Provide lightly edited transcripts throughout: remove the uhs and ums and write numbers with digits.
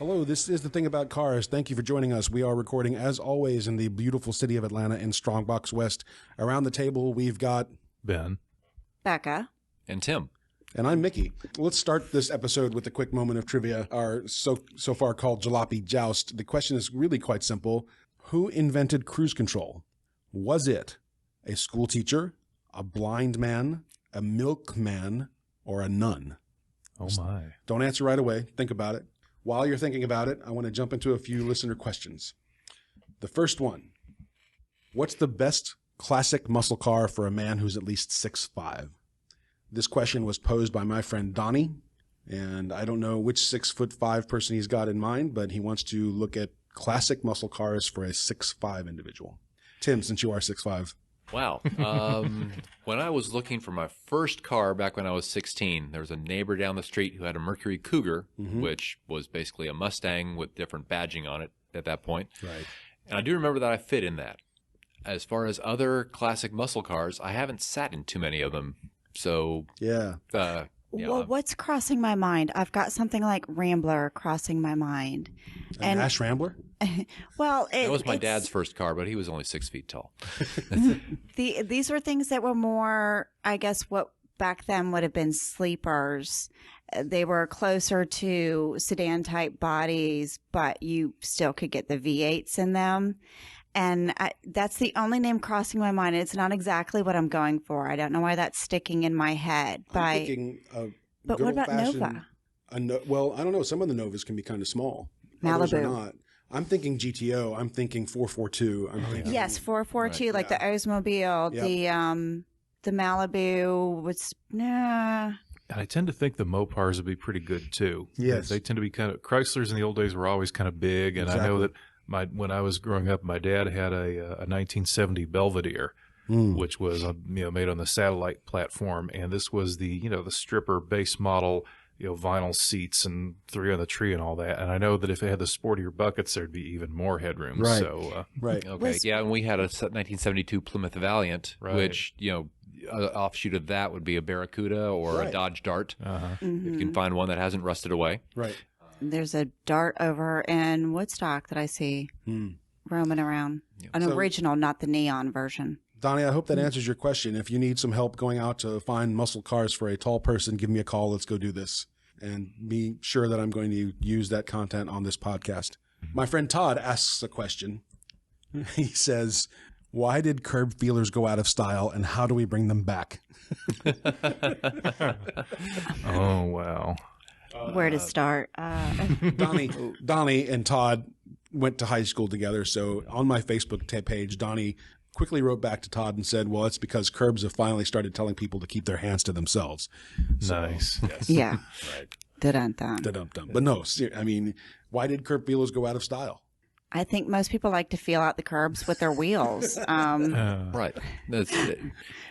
Hello, this is The Thing About Cars. Thank you for joining us. We are recording, as always, in the beautiful city of Atlanta in Strongbox West. Around the table, we've got Ben, Becca, and Tim. And I'm Mickey. Let's start this episode with a quick moment of trivia, our so far called Jalopy Joust. The question is really quite simple. Who invented cruise control? Was it a school teacher, a blind man, a milkman, or a nun? oh my. Don't answer right away. Think about it. While you're thinking about it, I want to jump into a few listener questions. The first one, what's the best classic muscle car for a man who's at least 6'5"? This question was posed by my friend Donnie, and I don't know which 6'5" person he's got in mind, but he wants to look at classic muscle cars for a 6'5" individual. Tim, since you are 6'5". Wow. When I was looking for my first car back when I was 16, there was a neighbor down the street who had a Mercury Cougar, which was basically a Mustang with different badging on it at that point. Right. And I do remember that I fit in that. As far as other classic muscle cars, I haven't sat in too many of them. So, Yeah. Well, what's crossing my mind? I've got something like Rambler crossing my mind. An Ash Rambler? Well, that was my dad's first car, but he was only 6 feet tall. These were things that were more, I guess, what back then would have been sleepers. They were closer to sedan type bodies, but you still could get the V8s in them. And that's the only name crossing my mind. It's not exactly what I'm going for. I don't know why that's sticking in my head. I'm thinking but what about Nova? Well, I don't know. Some of the Novas can be kind of small. Malibu. Others are not. I'm thinking GTO. I'm thinking 442. I'm thinking, Yes, 442, like the Oldsmobile, the Malibu was, nah. And I tend to think the Mopars would be pretty good too. Yes. They tend to be kind of, Chryslers in the old days were always kind of big. And I know that when I was growing up, my dad had a 1970 Belvedere, which was made on the satellite platform, and this was the the stripper base model, vinyl seats and 3 on the tree and all that. And I know that if it had the sportier buckets, there'd be even more headroom. Right. So right. Okay. Yeah, and we had a 1972 Plymouth Valiant, which offshoot of that would be a Barracuda or a Dodge Dart. If you can find one that hasn't rusted away. Right. There's a Dart over in Woodstock that I see roaming around. An original, not the neon version. Donnie, I hope that answers your question. If you need some help going out to find muscle cars for a tall person, give me a call. Let's go do this. And be sure that I'm going to use that content on this podcast. My friend Todd asks a question. He says, why did curb feelers go out of style and how do we bring them back? oh, wow. Where to start? Donnie and Todd went to high school together. So on my Facebook page, Donnie quickly wrote back to Todd and said, well, it's because curbs have finally started telling people to keep their hands to themselves. So, nice. Yes. Yeah. Right. Da-dum-dum. Da-dum-dum. But no, I mean, why did curb feelers go out of style? I think most people like to feel out the curbs with their wheels. Right. That's it.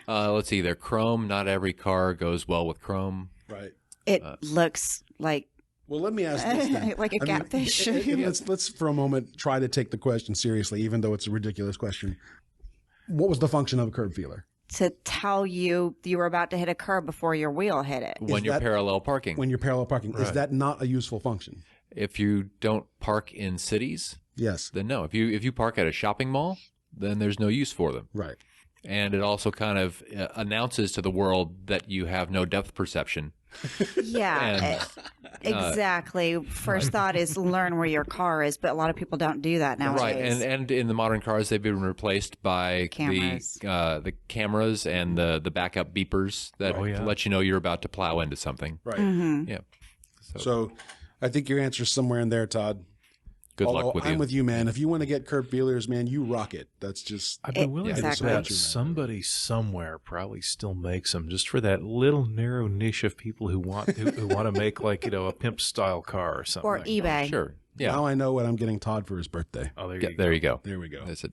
Let's see. They're chrome. Not every car goes well with chrome. Right. It looks like well, let me ask this then. like a catfish. Let's for a moment try to take the question seriously, even though it's a ridiculous question. What was the function of a curb feeler? To tell you were about to hit a curb before your wheel hit it. When you're parallel parking. When you're parallel parking. Right. Is that not a useful function? If you don't park in cities, yes, then no. If you park at a shopping mall, then there's no use for them. Right. And it also kind of announces to the world that you have no depth perception. Yeah, exactly. First thought is learn where your car is, but a lot of people don't do that nowadays. Right, and in the modern cars, they've been replaced by cameras. the cameras and the backup beepers that let you know you're about to plow into something. Right. Mm-hmm. Yeah. So I think your answer's somewhere in there, Todd. Good luck with you. I'm with you, man. If you want to get curb feelers, man, you rock it. That's just... I've been willing to bet somebody somewhere probably still makes them just for that little narrow niche of people who want to make like, a pimp style car or something. Or like eBay. that. Sure. Yeah. Now I know what I'm getting Todd for his birthday. Oh, there you go. There we go. That's it.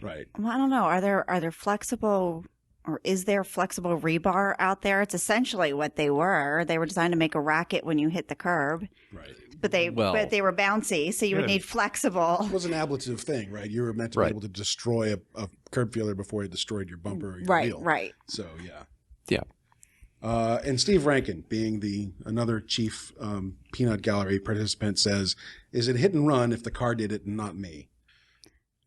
Right. Well, I don't know. Are there flexible... Or is there flexible rebar out there? It's essentially what they were. They were designed to make a racket when you hit the curb. Right. But they were bouncy, so you would need flexible. It was an ablative thing, right? You were meant to be able to destroy a curb feeler before it destroyed your bumper or your wheel. Right. So, yeah. Yeah. And Steve Rankin, being another chief peanut gallery participant, says, "Is it hit and run if the car did it and not me?"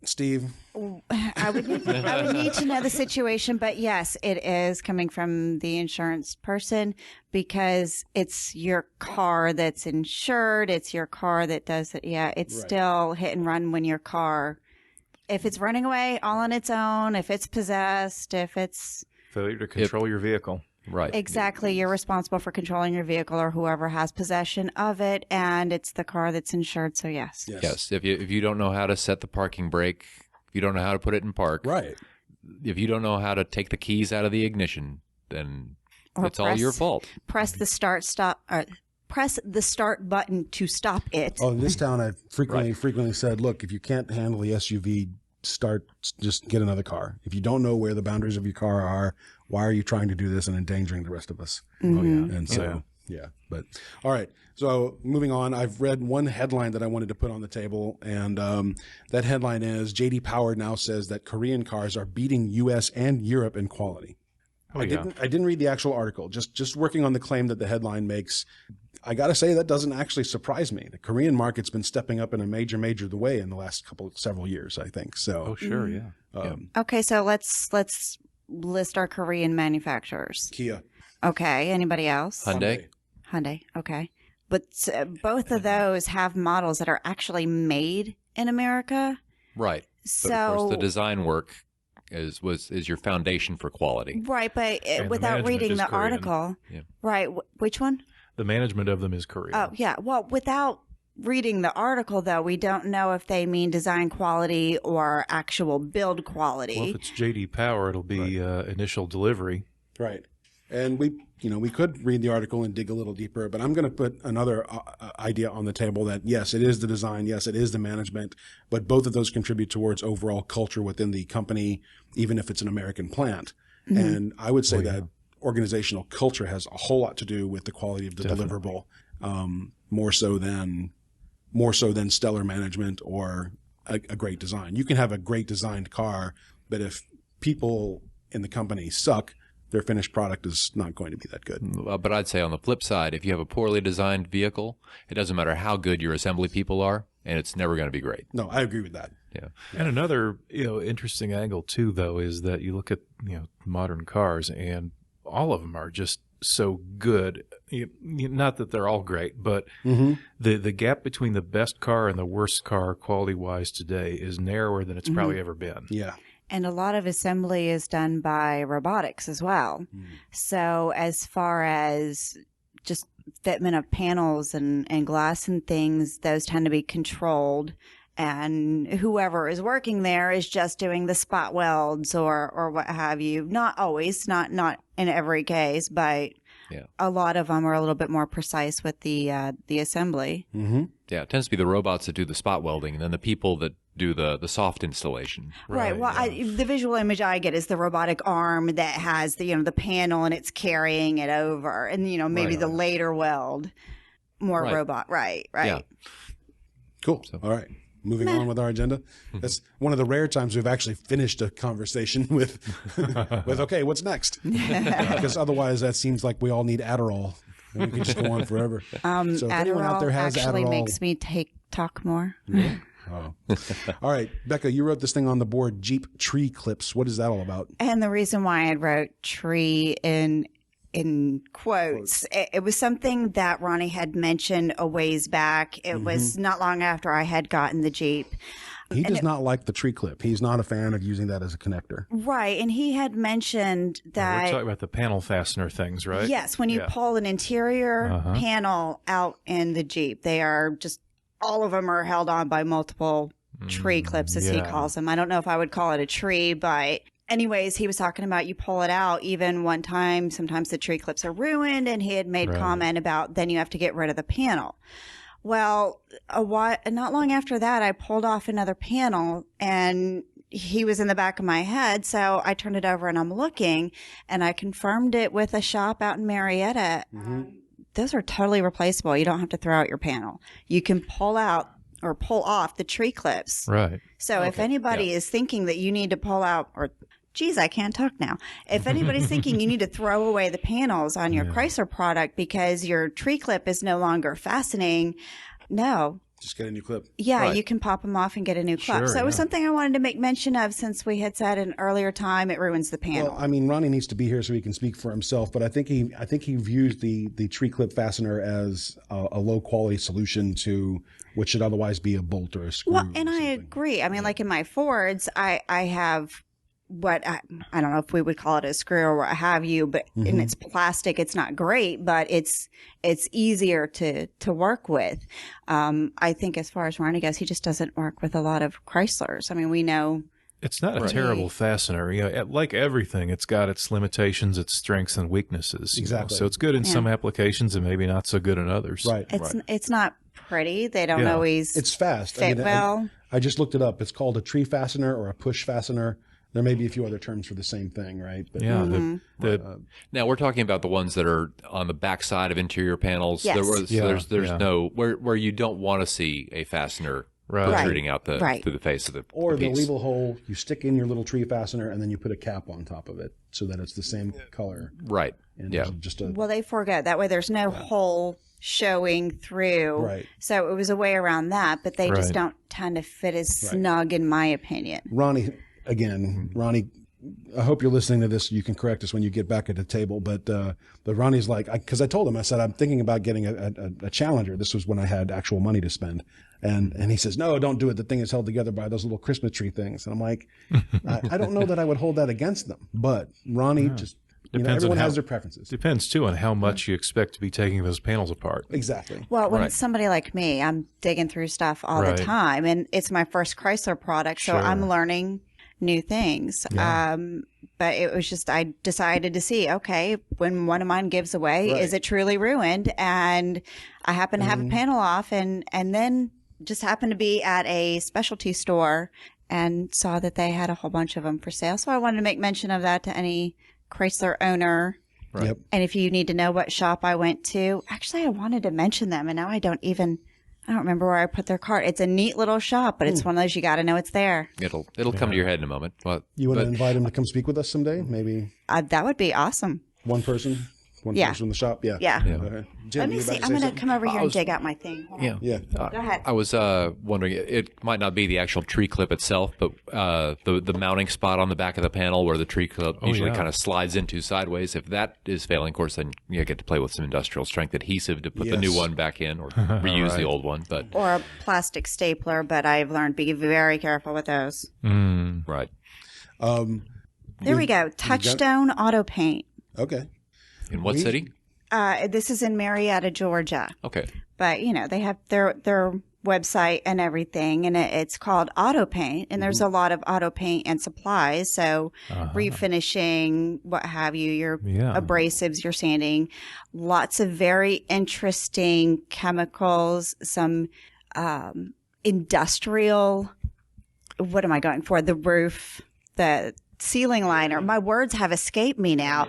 Steve? I would need to know the situation, but yes, it is coming from the insurance person because it's your car that's insured. It's your car that does it. Yeah, it's still hit and run when your car, if it's running away all on its own, if it's possessed, if it's failure to control your vehicle. Right. Exactly. You're responsible for controlling your vehicle or whoever has possession of it, and it's the car that's insured. So yes. Yes. If you don't know how to set the parking brake, if you don't know how to put it in park, right. If you don't know how to take the keys out of the ignition, then it's all your fault. Press the press the start button to stop it. Oh, in this town, I've frequently said, look, if you can't handle the SUV, just get another car. If you don't know where the boundaries of your car are, why are you trying to do this and endangering the rest of us? Mm-hmm. Oh, yeah. And so, but all right. So moving on, I've read one headline that I wanted to put on the table. And that headline is JD Power now says that Korean cars are beating US and Europe in quality. I didn't read the actual article, just working on the claim that the headline makes. I got to say that doesn't actually surprise me. The Korean market's been stepping up in a major way in the last several years, I think. So. Oh, sure. Yeah. Okay. So let's list our Korean manufacturers. Kia. Okay. Anybody else? Hyundai. Okay. But both of those have models that are actually made in America. Right. So but of course, the design work is your foundation for quality. Right. But without reading the article. Yeah. Right. Which one? The management of them is Korean. Oh, yeah. Well, without reading the article, though, we don't know if they mean design quality or actual build quality. Well, if it's JD Power, it'll be initial delivery. Right. And we could read the article and dig a little deeper, but I'm going to put another idea on the table that, yes, it is the design. Yes, it is the management, but both of those contribute towards overall culture within the company, even if it's an American plant. Mm-hmm. And I would say that organizational culture has a whole lot to do with the quality of the deliverable, more so than stellar management or a great design. You can have a great designed car, but if people in the company suck, their finished product is not going to be that good. But I'd say on the flip side, if you have a poorly designed vehicle, it doesn't matter how good your assembly people are, and it's never going to be great. No, I agree with that. Yeah. And another interesting angle too, though, is that you look at modern cars and all of them are just so good. Not that they're all great, but the gap between the best car and the worst car quality-wise today is narrower than it's probably ever been. Yeah. And a lot of assembly is done by robotics as well. So as far as just fitment of panels and glass and things, those tend to be controlled. And whoever is working there is just doing the spot welds or what have you. Not always, not in every case, but a lot of them are a little bit more precise with the assembly. Mm-hmm. Yeah, it tends to be the robots that do the spot welding, and then the people that do the soft installation. Right. Well, the visual image I get is the robotic arm that has the panel and it's carrying it over, and maybe the later weld, more robot. Right. Yeah. Cool. All right. Moving on with our agenda. That's one of the rare times we've actually finished a conversation with okay, what's next? Because otherwise that seems like we all need Adderall. And we can just go on forever. So if anyone out there has actually Adderall, makes me talk more. Yeah. Oh. All right, Becca, you wrote this thing on the board, Jeep tree clips. What is that all about? And the reason why I wrote tree in quotes, it was something that Ronnie had mentioned a ways back. It was not long after I had gotten the Jeep. He does not like the tree clip. He's not a fan of using that as a connector. Right. And he had mentioned that. We're talking about the panel fastener things, right? Yes. When you pull an interior panel out in the Jeep, they are just, all of them are held on by multiple tree clips, as he calls them. I don't know if I would call it a tree, but anyways, he was talking about you pull it out. Even one time, sometimes the tree clips are ruined, and he had made comment about then you have to get rid of the panel. Well, not long after that, I pulled off another panel, and he was in the back of my head. So I turned it over, and I'm looking, and I confirmed it with a shop out in Marietta. Those are totally replaceable. You don't have to throw out your panel. You can pull out or pull off the tree clips. Right. So if anybody is thinking that you need to pull out or geez, I can't talk now. If anybody's thinking you need to throw away the panels on your Chrysler product because your tree clip is no longer fastening, no. Just get a new clip. Yeah, Right. you can pop them off and get a new clip. Sure, So it was yeah. something I wanted to make mention of since we had said an earlier time it ruins the panel. Well, I mean, Ronnie needs to be here so he can speak for himself, but I think he views the tree clip fastener as a low quality solution to what should otherwise be a bolt or a screw. Well, or and I something. agree. I mean, like in my Fords, I have what I don't know if we would call it a screw or what have you, but and it's plastic. It's not great, but it's easier to work with. I think as far as Ronnie goes, he just doesn't work with a lot of Chryslers. I mean, we know. It's not a terrible fastener. You know, like everything, it's got its limitations, its strengths and weaknesses. You know. Exactly. So it's good in some applications and maybe not so good in others. Right. It's not pretty. They don't Yeah. always It's fast. fit well. I just looked it up. It's called a tree fastener or a push fastener. There may be a few other terms for the same thing, right? But, Yeah. Now we're talking about the ones that are on the back side of interior panels. Yes. There's no where you don't want to see a fastener protruding out through the face of the or the piece. level hole, you stick in your little tree fastener and then you put a cap on top of it so that it's the same color. Right. And Yeah. there's just a Well, they forget that way. There's no hole showing through. Right. So it was a way around that, but they just Right. don't tend to fit as snug, in my opinion. Ronnie, I hope you're listening to this. You can correct us when you get back at the table. But Ronnie's like, because I told him, I said, I'm thinking about getting a Challenger. This was when I had actual money to spend. And he says, no, don't do it. The thing is held together by those little Christmas tree things. And I'm like, I don't know that I would hold that against them. But Ronnie just, Depends on everyone how- has their preferences. Depends, too, on how much you expect to be taking those panels apart. Exactly. Well, when Right. it's somebody like me, I'm digging through stuff all Right. the time, and it's my first Chrysler product, so Sure. I'm learning new things. But it was just, I decided to see, okay, when one of mine gives away, Right. is it truly ruined? And I happen to have a panel off, and then just happened to be at a specialty store and saw that they had a whole bunch of them for sale. So I wanted to make mention of that to any Chrysler owner. Right. Yep. And if you need to know what shop I went to, actually, I wanted to mention them, and now I don't remember where I put their card. It's a neat little shop, but it's one of those you got to know it's there. It'll come to your head in a moment. You want to invite him to come speak with us someday? Maybe That would be awesome. one person from the shop? Yeah. Yeah. Okay. Jim, Let me you see. about I'm going to say come over here and dig out my thing. Hold on. Yeah. Yeah. Go ahead. I was wondering, it might not be the actual tree clip itself, but the mounting spot on the back of the panel where the tree clip usually yeah. kind of slides into sideways. If that is failing, of course, then you get to play with some industrial strength adhesive to put the new Yes. one back in or reuse the old one. But Or a plastic stapler, but I've learned be very careful with those. right. There we go. Touchstone Auto Paint. Okay. In what city? This is in Marietta, Georgia. Okay. But, they have their website and everything, and it's called Auto Paint, and there's a lot of auto paint and supplies. So refinishing, what have you, your abrasives, your sanding, lots of very interesting chemicals, some industrial, what am I going for? The roof, the ceiling liner. My words have escaped me now.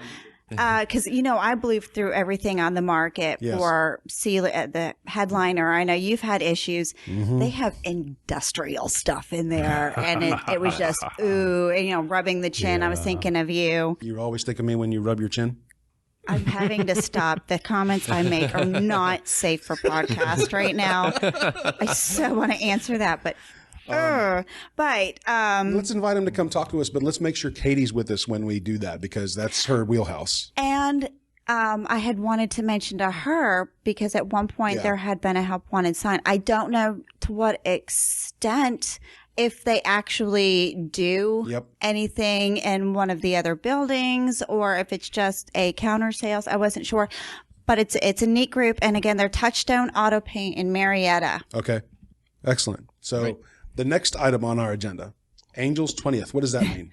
Because, I believe through everything on the market Yes. for the headliner. I know you've had issues. They have industrial stuff in there. And it was just, ooh, and, rubbing the chin. I was thinking of you. You always think of me when you rub your chin? I'm having to stop. The comments I make are not safe for podcast right now. I so want to answer that, but... Let's invite him to come talk to us, but let's make sure Katie's with us when we do that because that's her wheelhouse. And I had wanted to mention to her because at one point there had been a help wanted sign. I don't know to what extent if they actually do anything in one of the other buildings or if it's just a counter sales. I wasn't sure, but it's a neat group. And again, they're Touchstone Auto Paint in Marietta. Okay. Excellent. So the next item on our agenda, Angel's 20th. What does that mean?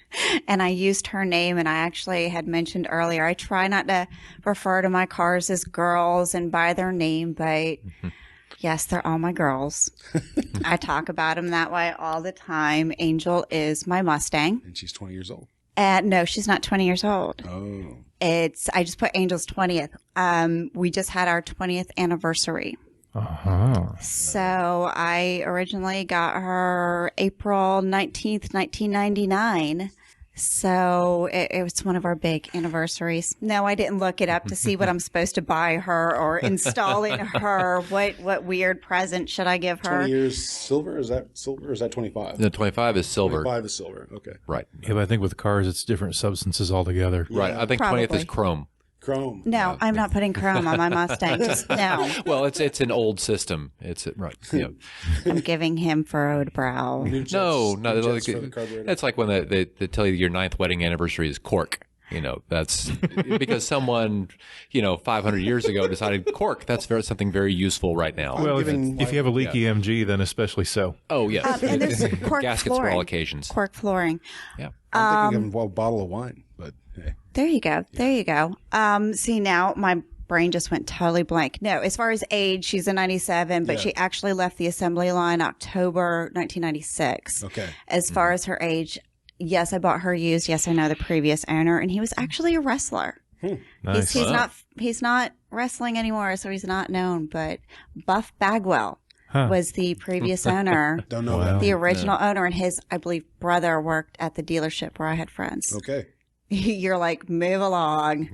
And I used her name, and I actually had mentioned earlier, I try not to refer to my cars as girls and by their name, but yes, they're all my girls. I talk about them that way all the time. Angel is my Mustang. And she's 20 years old. No, she's not 20 years old. Oh. I just put Angel's 20th. We just had our 20th anniversary. So I originally got her April 19th, 1999. So it was one of our big anniversaries. No, I didn't look it up to see what I'm supposed to buy her or installing her. What weird present should I give her? 20 years silver? Is that silver or is that 25? The 25 is silver. 25 is silver. Okay. Right. Yeah, but I think with cars, it's different substances altogether. Right. I think Probably. 20th is chrome. Chrome. No, I'm not putting chrome on my Mustang. Just no. Well, it's an old system. It's right. Yeah. I'm giving him furrowed brow. New jets, No, new no. jets for the carburetor. That's like when they tell you your 9th wedding anniversary is cork. That's because someone, 500 years ago decided cork. That's something very useful right now. Well, if you have a leaky MG, then especially so. Oh, yes. And there's cork Gaskets flooring. for all occasions. Cork flooring. Yeah. I'm thinking of a bottle of wine, but hey. There you go. There you go. See, now my brain just went totally blank. No, as far as age, she's a 97, but she actually left the assembly line October 1996. Okay. As far as her age, yes, I bought her used. Yes, I know the previous owner, and he was actually a wrestler. Nice. He's not wrestling anymore, so he's not known. But Buff Bagwell was the previous owner, Don't know Wow. the original owner, and his, I believe, brother worked at the dealership where I had friends. that. Okay. You're like, move along,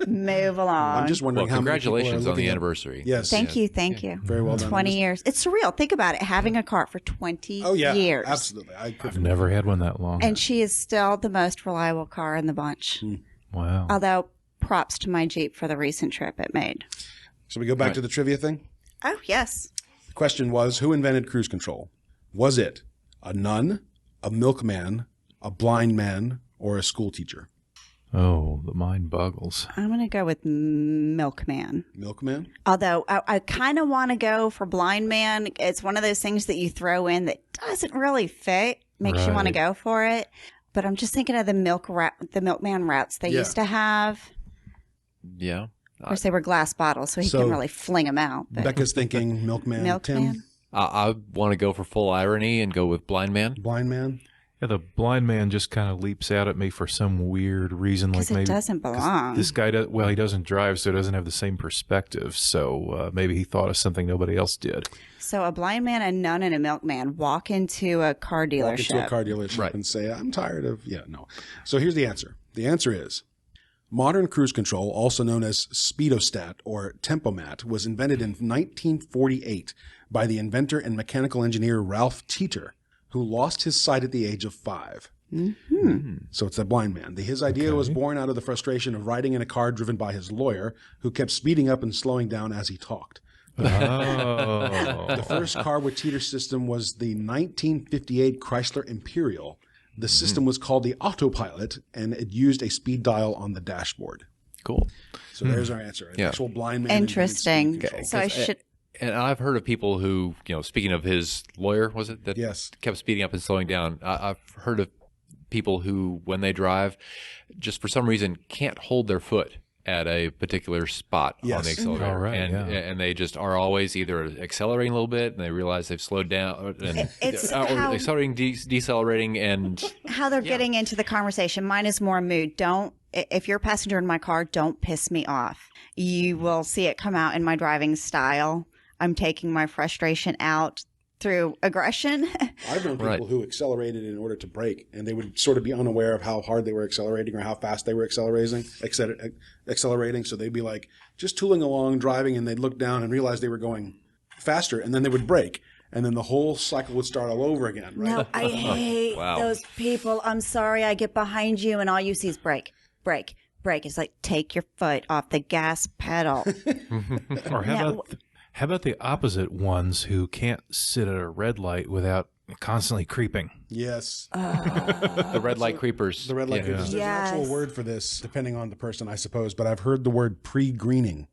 move along. I'm just wondering Well, how many congratulations people are on the looking at- anniversary. Yes. Thank you. Very well done. 20 years. It's surreal. Think about it. Having a car for 20 Oh, yeah. years. Absolutely. I've never had one that long. And she is still the most reliable car in the bunch. Wow. Although, props to my Jeep for the recent trip it made. So we go back to the trivia thing. Oh, yes. The question was, who invented cruise control? Was it a nun, a milkman, a blind man, or a school teacher? Oh, the mind boggles. I'm going to go with Milkman. Milkman? Although I kind of want to go for Blind Man. It's one of those things that you throw in that doesn't really fit, makes you want to Right. go for it. But I'm just thinking of the Milkman routes they used to have. Yeah. Of course, they were glass bottles, so he So, couldn't really fling them out. But Becca's thinking milkman. Milkman. Tim? I want to go for full irony and go with blind man. Blind man? Yeah, the blind man just kind of leaps out at me for some weird reason. Like Because it maybe doesn't belong. this guy does, well, he doesn't drive, so he doesn't have the same perspective. So maybe he thought of something nobody else did. So a blind man, a nun, and a milkman walk into a car dealership. Walk into a car dealership Right. and say, I'm tired of, no. So here's the answer. The answer is modern cruise control, also known as speedostat or tempomat, was invented in 1948 by the inventor and mechanical engineer Ralph Teeter, who lost his sight at the age of 5. So it's a blind man. His idea was born out of the frustration of riding in a car driven by his lawyer, who kept speeding up and slowing down as he talked. Oh. The first car with Teeter system was the 1958 Chrysler Imperial. The system was called the Autopilot, and it used a speed dial on the dashboard. Cool. So there's our answer. An Yeah. actual blind man. invented Interesting. speed control. So I should. And I've heard of people who, speaking of his lawyer, was it that Yes. kept speeding up and slowing down? I've heard of people who, when they drive, just for some reason can't hold their foot at a particular spot on Yes. the accelerator, Oh, right, and they just are always either accelerating a little bit and they realize they've slowed down, and, It's or how- accelerating, decelerating, and How they're getting into the conversation. Mine is more mood. If you're a passenger in my car, don't piss me off. You will see it come out in my driving style. I'm taking my frustration out through aggression. I've known people Right. who accelerated in order to brake, and they would sort of be unaware of how hard they were accelerating or how fast they were accelerating. So they'd be like just tooling along, driving, and they'd look down and realize they were going faster, and then they would brake. And then the whole cycle would start all over again, right? No, I hate Wow. those people. I'm sorry. I get behind you and all you see is brake, brake, brake. It's like, take your foot off the gas pedal. Or how about the opposite ones who can't sit at a red light without constantly creeping? Yes. the red light creepers. The red light creepers. There's an actual Yes. word for this, depending on the person, I suppose. But I've heard the word pre-greening.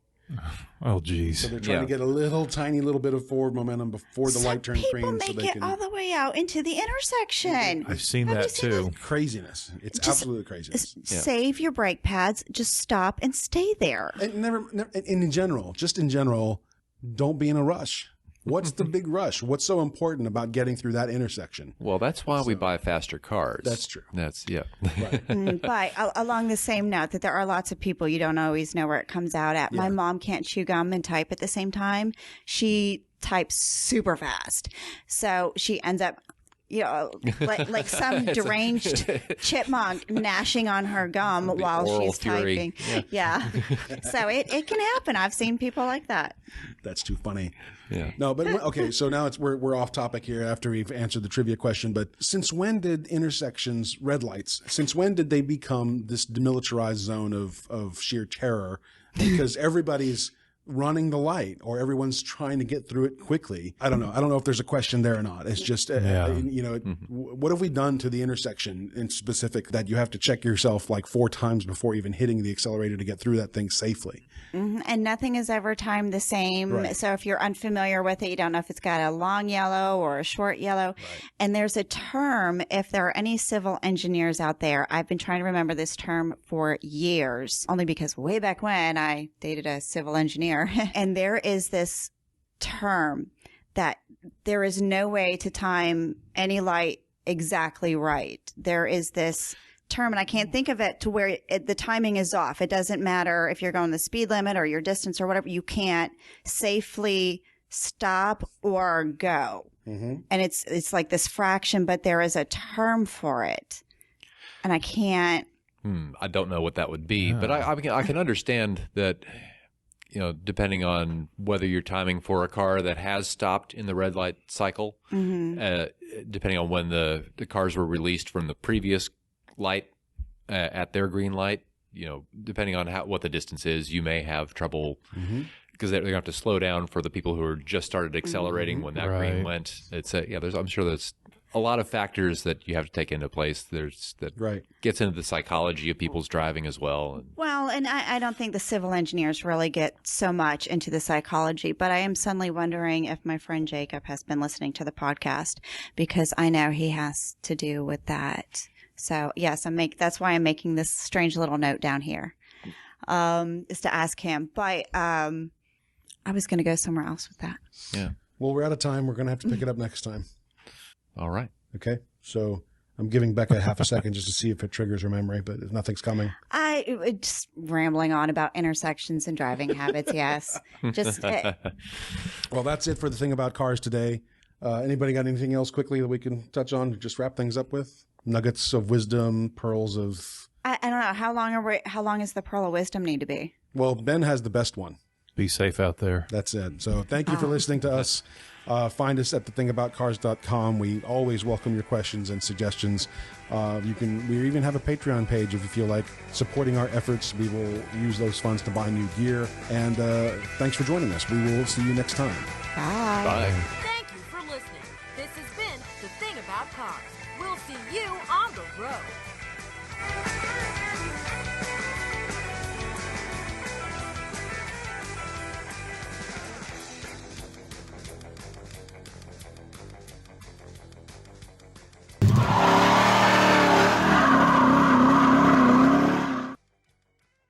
Oh, geez. So they're trying to get a tiny little bit of forward momentum before the light turns People green, make so they it can. all the way out into the intersection. I've seen Have you that seen too. Craziness. It's Just- absolutely craziness. Save your brake pads. Just stop and stay there. And never, in general, just in general, don't be in a rush. What's the big rush? What's so important about getting through that intersection? Well, that's why we buy faster cars. That's true. That's yeah. But along the same note, that there are lots of people you don't always know where it comes out at. My mom can't chew gum and type at the same time. She types super fast. So she ends up like some deranged chipmunk gnashing on her gum while she's fury. typing. Yeah. So it can happen. I've seen people like that. That's too funny. Yeah. No, but okay. So now we're off topic here after we've answered the trivia question. But since when did intersections, red lights, since when did they become this demilitarized zone of sheer terror? Because everybody's running the light or everyone's trying to get through it quickly. I don't know. I don't know if there's a question there or not. It's just, what have we done to the intersection in specific that you have to check yourself like 4 times before even hitting the accelerator to get through that thing safely? Mm-hmm. And nothing is ever timed the same. Right. So if you're unfamiliar with it, you don't know if it's got a long yellow or a short yellow. Right. And there's a term, if there are any civil engineers out there, I've been trying to remember this term for years, only because way back when I dated a civil engineer. And there is this term that there is no way to time any light exactly right. There is this term, and I can't think of it, to where the timing is off. It doesn't matter if you're going the speed limit or your distance or whatever. You can't safely stop or go. Mm-hmm. And it's like this fraction, but there is a term for it. And I can't. I don't know what that would be, but I can understand that. Depending on whether you're timing for a car that has stopped in the red light cycle, depending on when the cars were released from the previous light at their green light, depending on what the distance is, you may have trouble because they're going to have to slow down for the people who are just started accelerating when that green went. I'm sure there's a lot of factors that you have to take into place. Gets into the psychology of people's driving as well. Well, and I don't think the civil engineers really get so much into the psychology, but I am suddenly wondering if my friend Jacob has been listening to the podcast, because I know he has to do with that. So yes, that's why I'm making this strange little note down here, is to ask him. But I was going to go somewhere else with that. Yeah. Well, we're out of time. We're going to have to pick it up next time. All right. Okay. So I'm giving Becca half a second just to see if it triggers her memory, but if nothing's coming. Just rambling on about intersections and driving habits. Yes. Well, that's it for the thing about cars today. Anybody got anything else quickly that we can touch on to just wrap things up with? Nuggets of wisdom, pearls of... I don't know. How long does the pearl of wisdom need to be? Well, Ben has the best one. Be safe out there. That's it. So thank you for listening to us. Find us at thethingaboutcars.com. We always welcome your questions and suggestions. We even have a Patreon page if you feel like supporting our efforts. We will use those funds to buy new gear. And thanks for joining us. We will see you next time. Bye. Bye.